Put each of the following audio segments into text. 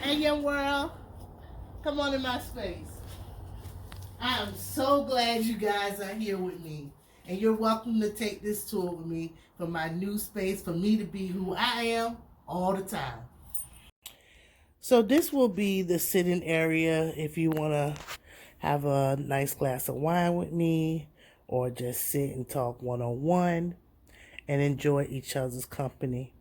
Hey, young world, come on in my space. I am so glad you guys are here with me, and you're welcome to take this tour with me for my new space for me to be who I am all the time. So this will be the sitting area if you want to have a nice glass of wine with me, or just sit and talk one-on-one and enjoy each other's company.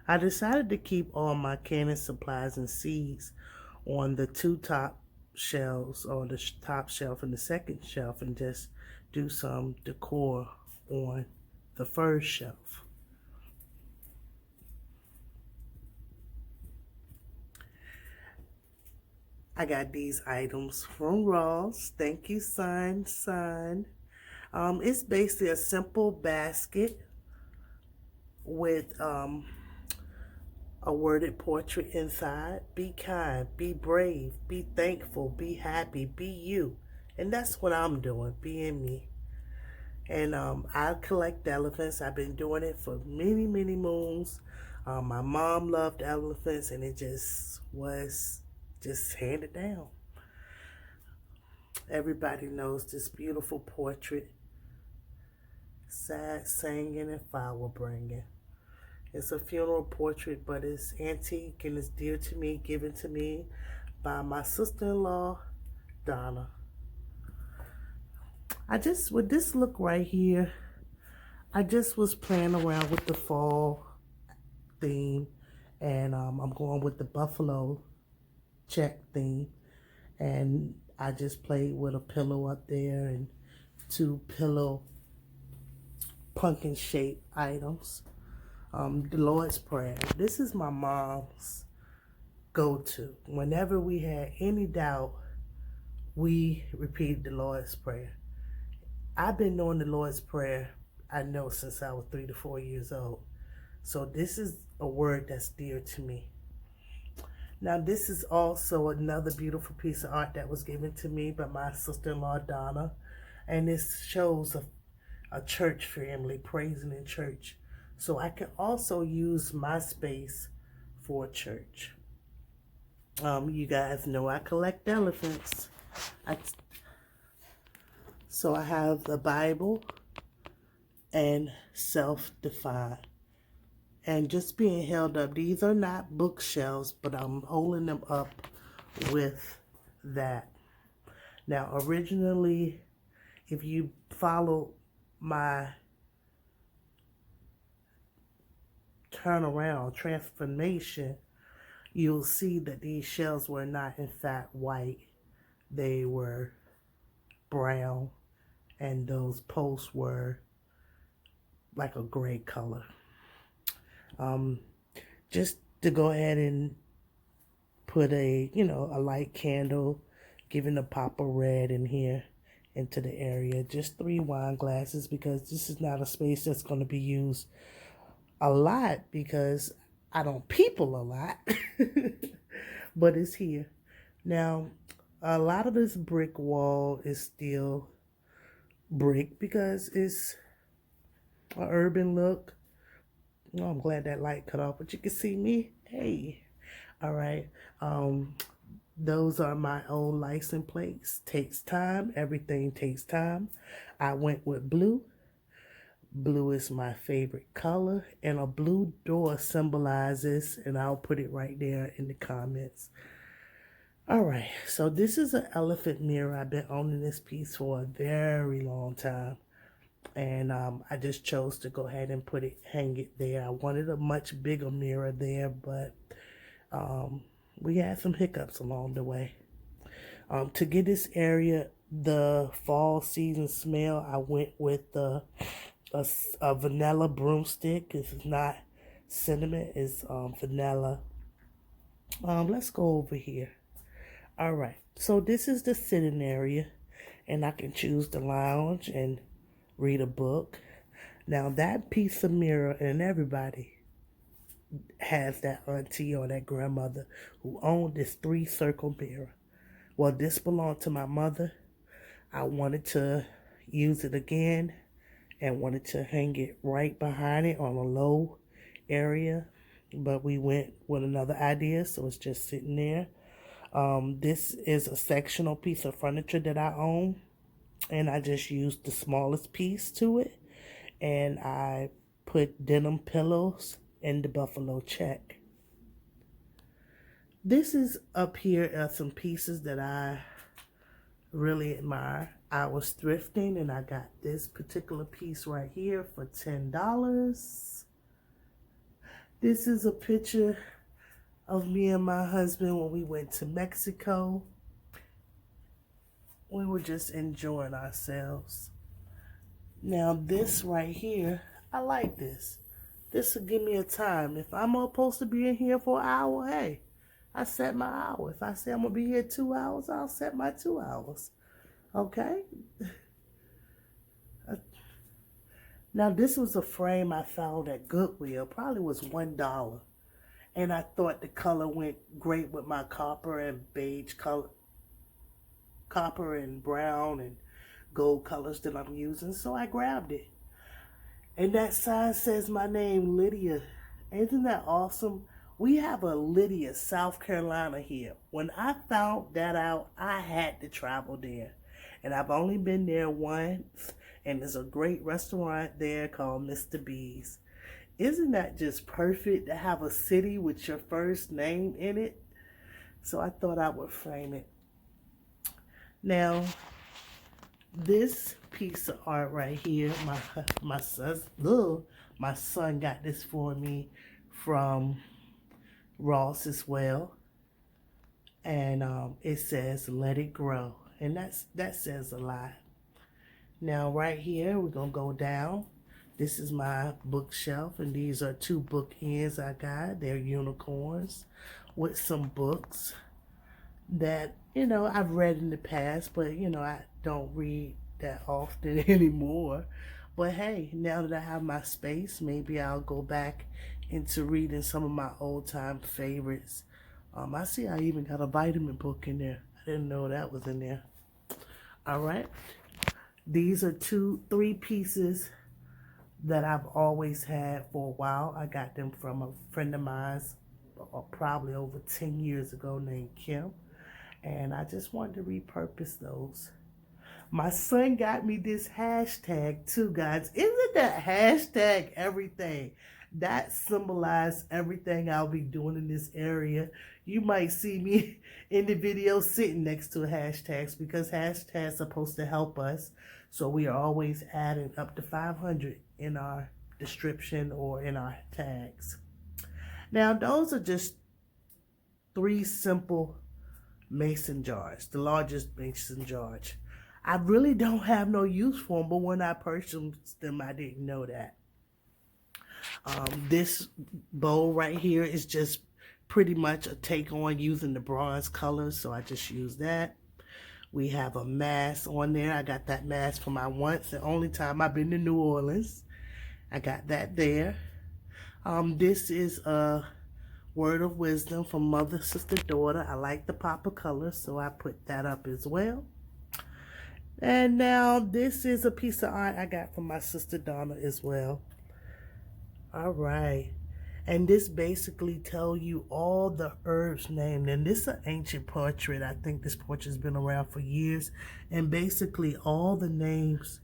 I decided to keep all my canning supplies and seeds on the two top shelves, or the top shelf and the second shelf, and just do some decor on the first shelf. I got these items from Ross. Thank you, son. It's basically a simple basket with a worded portrait inside. Be kind, be brave, be thankful, be happy, be you. And that's what I'm doing, being me. And I collect elephants. I've been doing it for many, many moons. My mom loved elephants, and it just was just handed down. Everybody knows this beautiful portrait. Sad singing and flower bringing. It's a funeral portrait, but it's antique and it's dear to me, given to me by my sister-in-law, Donna. With this look right here, I just was playing around with the fall theme, and I'm going with the buffalo check theme, and I just played with a pillow up there and two pillow pumpkin shaped items. The Lord's Prayer. This is my mom's go-to. Whenever we had any doubt, we repeated the Lord's Prayer. I've been doing the Lord's Prayer, I know, since I was 3 to 4 years old. So this is a word that's dear to me. Now, this is also another beautiful piece of art that was given to me by my sister-in-law, Donna. And this shows a church family praising in church. So I can also use MySpace for church. You guys know I collect elephants. So I have the Bible and self-defined. And just being held up. These are not bookshelves, but I'm holding them up with that. Now, originally, if you follow my turnaround, transformation, you'll see that these shells were not in fact white. They were brown, and those posts were like a gray color. Just to go ahead and put a light candle, giving a pop of red in here into the area. Just 3 wine glasses, because this is not a space that's going to be used a lot, because I don't people a lot, but it's here. Now, a lot of this brick wall is still brick because it's an urban look. Oh, I'm glad that light cut off, but you can see me. Hey, all right. Those are my old license plates. Takes time. Everything takes time. I went with blue. Blue is my favorite color, and a blue door symbolizes, and I'll put it right there in the comments. All right, so this is an elephant mirror. I've been owning this piece for a very long time, and I just chose to go ahead and hang it there. I wanted a much bigger mirror there, but we had some hiccups along the way. To get this area the fall season smell, I went with a vanilla broomstick. This is not cinnamon, it's vanilla. Let's go over here. All right, so this is the sitting area, and I can choose the lounge and read a book. Now that piece of mirror, and everybody, has that auntie or that grandmother who owned this 3-circle mirror. Well, this belonged to my mother. I wanted to use it again and wanted to hang it right behind it on a low area, but we went with another idea, so it's just sitting there. This is a sectional piece of furniture that I own, and I just used the smallest piece to it, and I put denim pillows in the buffalo check. This is up here are some pieces that I really admire. I was thrifting and I got this particular piece right here for $10. This is a picture of me and my husband when we went to Mexico. We were just enjoying ourselves. Now this right here, I like this. This will give me a time. If I'm supposed to be in here for an hour, hey, I set my hour. If I say I'm going to be here 2 hours, I'll set my 2 hours. Okay? Now, this was a frame I found at Goodwill. Probably was $1. And I thought the color went great with my copper and beige color. Copper and brown and gold colors that I'm using. So I grabbed it. And that sign says my name, Lydia. Isn't that awesome? We have a Lydia, South Carolina here. When I found that out, I had to travel there. And I've only been there once. And there's a great restaurant there called Mr. B's. Isn't that just perfect to have a city with your first name in it? So I thought I would frame it. Now, this piece of art right here, my son got this for me from Ross as well, and it says "Let It Grow," and that says a lot. Now right here we're gonna go down. This is my bookshelf, and these are 2 bookends I got. They're unicorns with some books that I've read in the past, but I don't read that often anymore. But hey, now that I have my space, maybe I'll go back into reading some of my old-time favorites. I see I even got a vitamin book in there. I didn't know that was in there. All right. These are 3 pieces that I've always had for a while. I got them from a friend of mine probably over 10 years ago named Kim. And I just wanted to repurpose those. My son got me this hashtag too, guys. Isn't that hashtag everything? That symbolized everything I'll be doing in this area. You might see me in the video sitting next to hashtags because hashtags are supposed to help us. So we are always adding up to 500 in our description or in our tags. Now, those are just 3 simple mason jars, the largest mason jars. I really don't have no use for them, but when I purchased them, I didn't know that. This bowl right here is just pretty much a take on using the bronze colors, so I just use that. We have a mask on there. I got that mask for my once and only time I've been to New Orleans. I got that there. This is a word of wisdom from mother, sister, daughter. I like the pop of color, so I put that up as well. And now this is a piece of art I got from my sister Donna as well. All right. And this basically tell you all the herbs named. And this is an ancient portrait. I think this portrait's been around for years. And basically all the names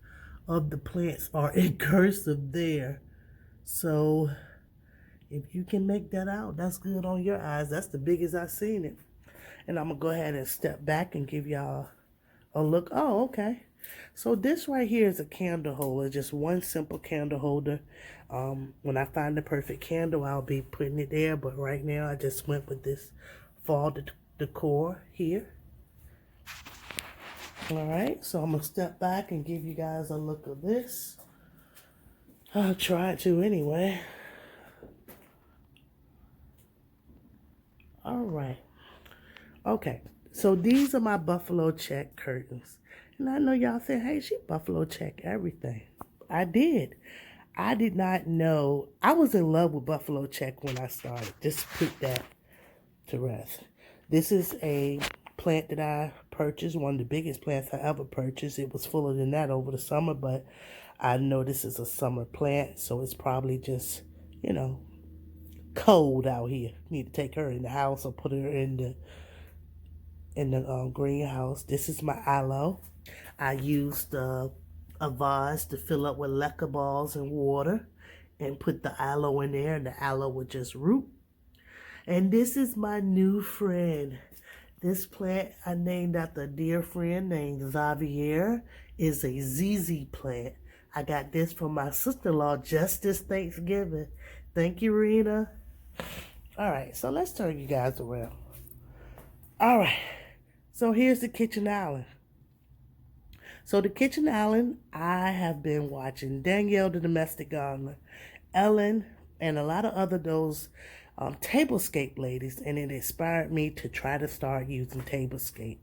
of the plants are in cursive there. So if you can make that out, that's good on your eyes. That's the biggest I've seen it. And I'm going to go ahead and step back and give y'all a look. Oh, okay. So this right here is a candle holder, just one simple candle holder. When I find the perfect candle, I'll be putting it there. But right now, I just went with this fall decor here. All right, so I'm going to step back and give you guys a look of this. I'll try to anyway. All right. Okay, so these are my buffalo check curtains. And I know y'all say, hey, she buffalo check everything. I did. I did not know. I was in love with buffalo check when I started. Just put that to rest. This is a plant that I purchased, one of the biggest plants I ever purchased. It was fuller than that over the summer, but I know this is a summer plant, so it's probably just, you know, cold out here. Need to take her in the house or put her in the greenhouse. This is my aloe. I used a vase to fill up with leca balls and water and put the aloe in there, and the aloe would just root. And this is my new friend. This plant I named after a dear friend named Xavier is a ZZ plant. I got this from my sister-in-law just this Thanksgiving. Thank you, Rena. All right, so let's turn you guys around. All right, so here's the kitchen island. So the kitchen island, I have been watching Danielle the Domestic Gardener, Ellen, and a lot of other those tablescape ladies, and it inspired me to try to start using tablescape.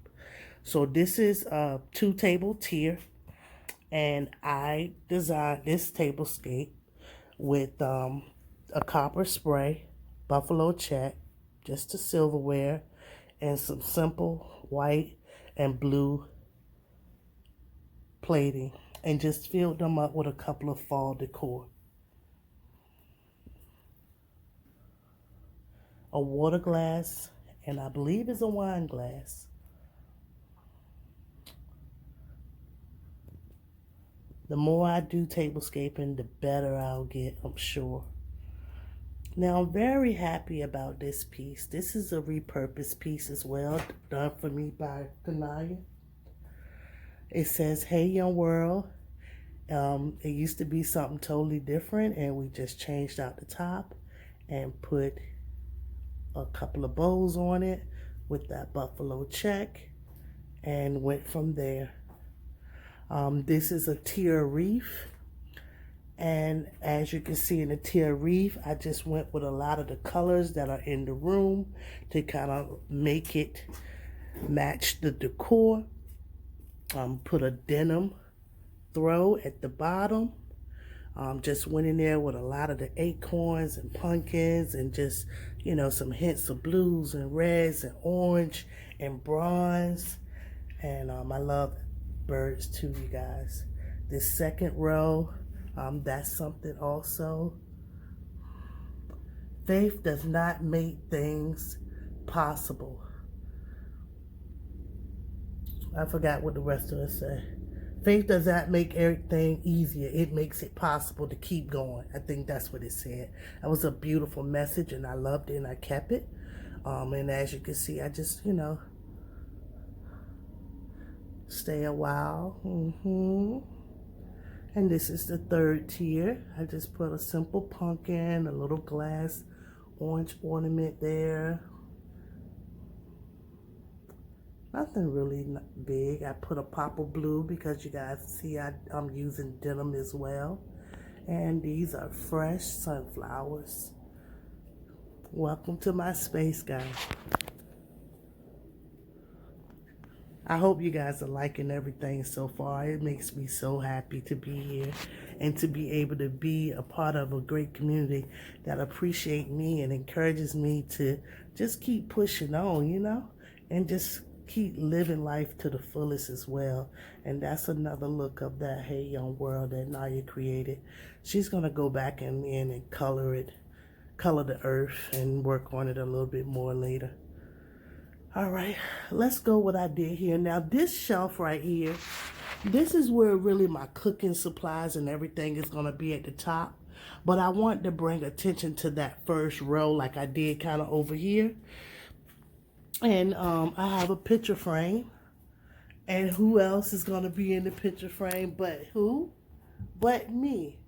So this is a 2-table tier, and I designed this tablescape with a copper spray, buffalo check, just the silverware, and some simple white and blue plating, and just filled them up with a couple of fall decor. A water glass, and I believe it's a wine glass. The more I do tablescaping, the better I'll get, I'm sure. Now, I'm very happy about this piece. This is a repurposed piece as well, done for me by Kanaya. It says, "Hey, young world." It used to be something totally different, and we just changed out the top and put a couple of bows on it with that buffalo check and went from there. This is a tier reef, and as you can see in the tier reef, I just went with a lot of the colors that are in the room to kind of make it match the decor. Put a denim throw at the bottom. Just went in there with a lot of the acorns and pumpkins and just, you know, some hints of blues and reds and orange and bronze. And I love birds too, you guys. This second row, that's something also. Faith does not make things possible. I forgot what the rest of it said. Faith does not make everything easier. It makes it possible to keep going. I think that's what it said. That was a beautiful message, and I loved it, and I kept it. And as you can see, I just, you know, stay a while. And this is the third tier. I just put a simple pumpkin, a little glass orange ornament there. Nothing really big. I put a pop of blue because you guys see I'm using denim as well. And these are fresh sunflowers. Welcome to my space, guys. I hope you guys are liking everything so far. It makes me so happy to be here and to be able to be a part of a great community that appreciate me and encourages me to just keep pushing on, you know, and just keep living life to the fullest as well. And that's another look of that Hey Young World that Naya created. She's going to go back in and color the earth and work on it a little bit more later. All right, let's go what I did here. Now, this shelf right here, this is where really my cooking supplies and everything is going to be at the top. But I want to bring attention to that first row like I did kind of over here. And I have a picture frame. And who else is going to be in the picture frame but who? But me.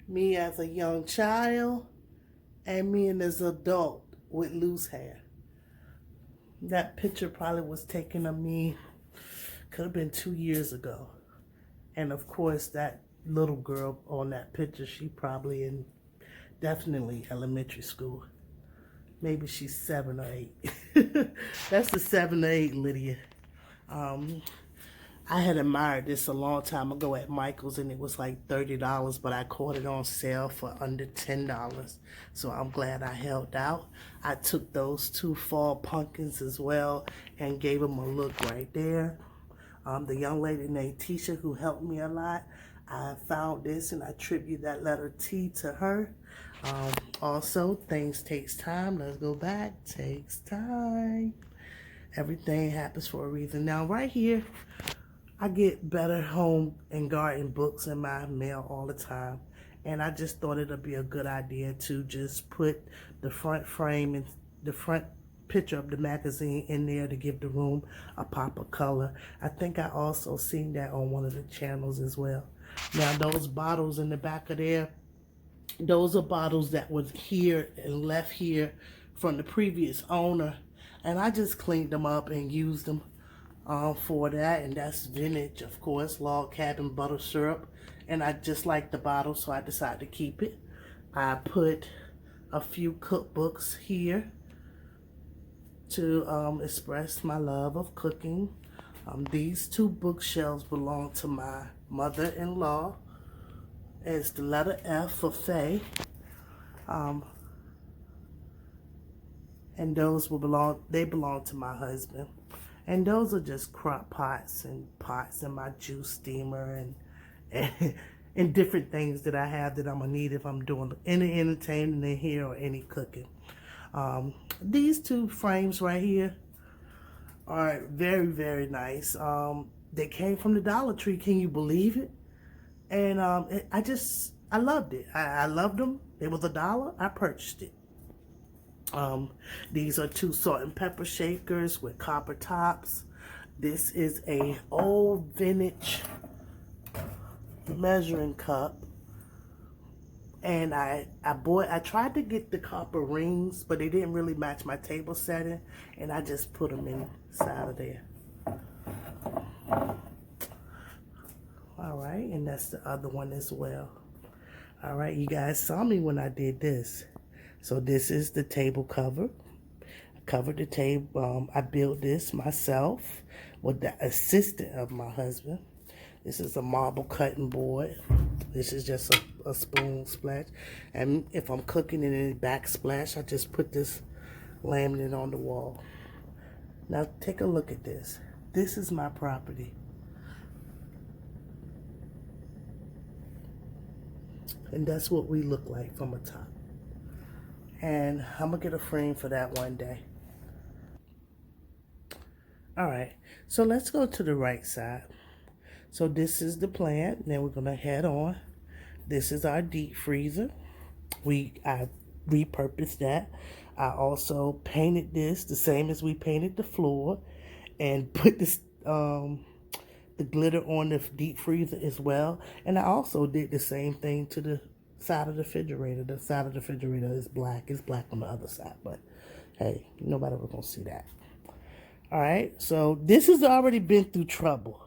Me as a young child and me as an adult with loose hair. That picture probably was taken of me, could have been 2 years ago. And of course, that little girl on that picture, she probably in definitely elementary school. Maybe she's 7 or 8. That's the 7 or 8 Lydia. I had admired this a long time ago at Michael's, and it was like $30, but I caught it on sale for under $10. So I'm glad I held out. I took those 2 fall pumpkins as well and gave them a look right there. The young lady named Tisha, who helped me a lot, I found this and I attribute that letter T to her. Also, things takes time. Let's go back. Takes time. Everything happens for a reason. Now, right here, I get better home and garden books in my mail all the time. And I just thought it'd be a good idea to just put the front frame and the front picture of the magazine in there to give the room a pop of color. I think I also seen that on one of the channels as well. Now, those bottles in the back of there, those are bottles that was here and left here from the previous owner. And I just cleaned them up and used them for that. And that's vintage, of course, log cabin butter syrup. And I just like the bottle, so I decided to keep it. I put a few cookbooks here to express my love of cooking. These 2 bookshelves belong to my mother-in-law. It's the letter F for Faye. And those belong to my husband. And those are just crock pots and pots in my juice steamer and different things that I have that I'm gonna need if I'm doing any entertaining in here or any cooking. These 2 frames right here are very, very nice. They came from the Dollar Tree. Can you believe it? And I loved it. I loved them. It was $1. I purchased it. These are 2 salt and pepper shakers with copper tops. This is a old vintage measuring cup. And I tried to get the copper rings, but they didn't really match my table setting. And I just put them inside of there. All right, and that's the other one as well. All right, you guys saw me when I did this. So this is the table cover. I covered the table. I built this myself with the assistance of my husband. This is a marble cutting board. This is just a spoon splash. And if I'm cooking in any backsplash, I just put this laminate on the wall. Now take a look at this. This is my property. And that's what we look like from the top. And I'm gonna get a frame for that one day. All right, so let's go to the right side. So this is the plant. Then we're gonna head on. This is our deep freezer. I repurposed that. I also painted this the same as we painted the floor, and put this the glitter on the deep freezer as well. And I also did the same thing to the side of the refrigerator. The side of the refrigerator is black. It's black on the other side, but hey, nobody was gonna see that. All right, so this has already been through trouble.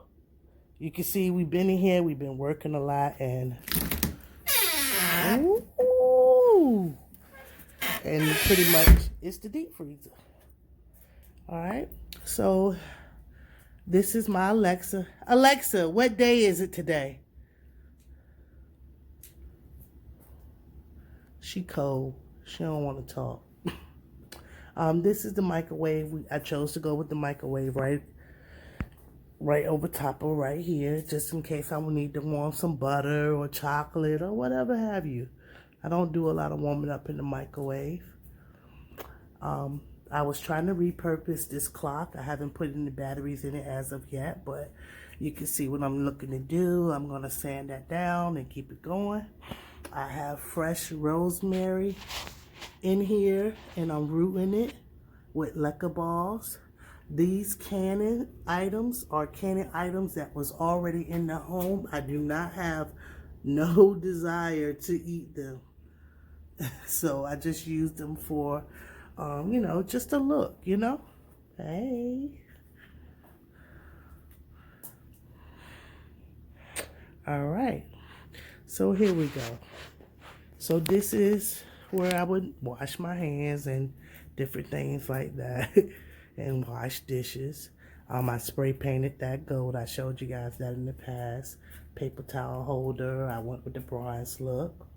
You can see we've been in here, we've been working a lot, and ooh, and pretty much it's the deep freezer. All right, so this is my Alexa. Alexa, what day is it today? She cold. She don't want to talk. This is the microwave. I chose to go with the microwave right over top of right here, just in case I would need to warm some butter or chocolate or whatever have you. I don't do a lot of warming up in the microwave. I was trying to repurpose this clock. I haven't put any batteries in it as of yet, but you can see what I'm looking to do. I'm going to sand that down and keep it going. I have fresh rosemary in here, and I'm rooting it with leca balls. These canning items are canning items that was already in the home. I do not have no desire to eat them. So I just used them for, you know, just a look, you know. Hey. All right. So here we go. So this is where I would wash my hands and different things like that and wash dishes. I spray painted that gold. I showed you guys that in the past. Paper towel holder. I went with the bronze look.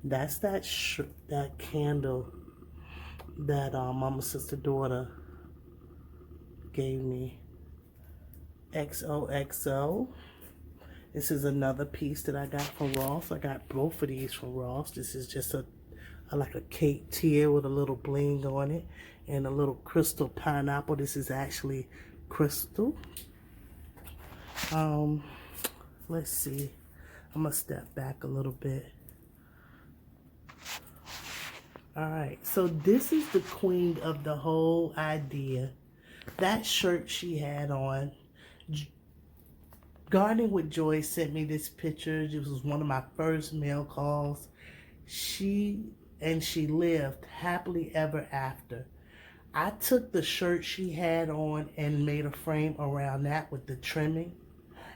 That's that candle that mama, sister, daughter gave me. XOXO. This is another piece that I got from Ross. I got both of these from Ross. This is just like a cake tier with a little bling on it and a little crystal pineapple. This is actually crystal. Let's see. I'm gonna step back a little bit. All right, so this is the queen of the whole idea. That shirt she had on. Gardening with Joy sent me this picture. It was one of my first mail calls. She lived happily ever after. I took the shirt she had on and made a frame around that with the trimming.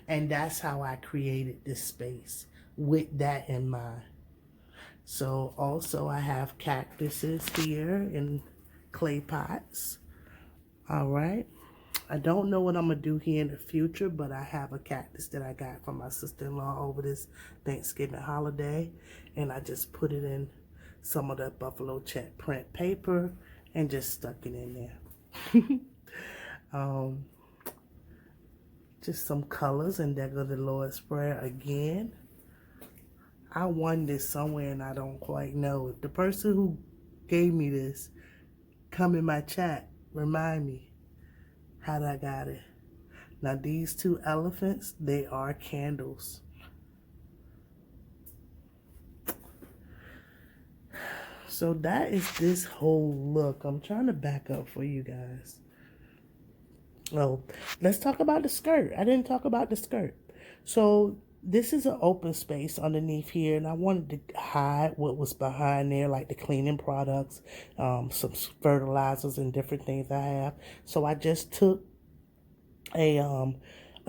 And that's how I created this space with that in mind. So also I have cactuses here in clay pots. All right. I don't know what I'm going to do here in the future, but I have a cactus that I got from my sister-in-law over this Thanksgiving holiday. And I just put it in some of that buffalo check print paper and just stuck it in there. Just some colors, and there go the Lord's Prayer again. I won this somewhere and I don't quite know. If the person who gave me this come in my chat, remind me how I got it. Now these two elephants, they are candles. So that is this whole look. I'm trying to back up for you guys. Oh, let's talk about the skirt. I didn't talk about the skirt. So this is an open space underneath here, and I wanted to hide what was behind there, like the cleaning products, some fertilizers and different things I have. So I just took a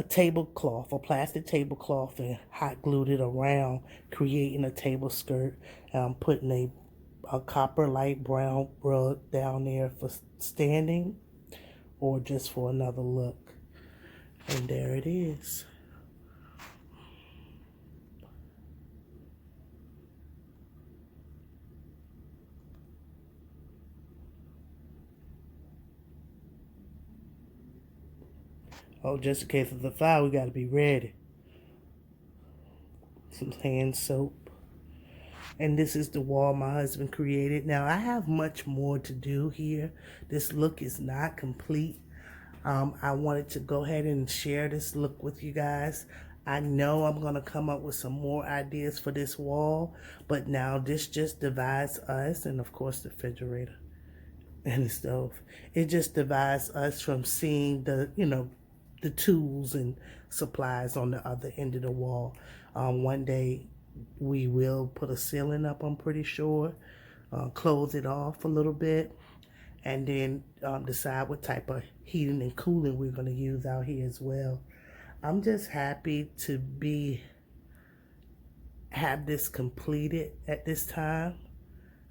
tablecloth, a plastic tablecloth, and hot glued it around, creating a table skirt. Putting a copper light brown rug down there for standing or just for another look. And there it is. Oh, just in case of the fire, we got to be ready. Some hand soap. And this is the wall my husband created. Now, I have much more to do here. This look is not complete. I wanted to go ahead and share this look with you guys. I know I'm going to come up with some more ideas for this wall. But now this just divides us, and of course the refrigerator and the stove. It just divides us from seeing the, the tools and supplies on the other end of the wall. One day we will put a ceiling up, I'm pretty sure, close it off a little bit, and then decide what type of heating and cooling we're going to use out here as well. I'm just happy to have this completed at this time.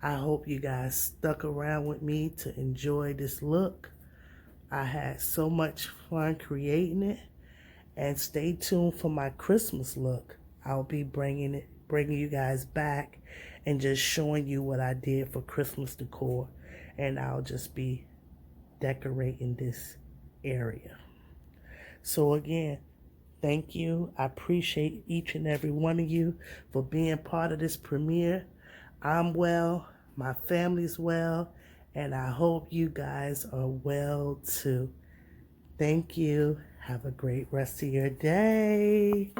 I hope you guys stuck around with me to enjoy this look. I had so much fun creating it, and stay tuned for my Christmas look. I'll be bringing you guys back and just showing you what I did for Christmas decor, and I'll just be decorating this area. So again, thank you. I appreciate each and every one of you for being part of this premiere. I'm well, my family's well, and I hope you guys are well too. Thank you. Have a great rest of your day.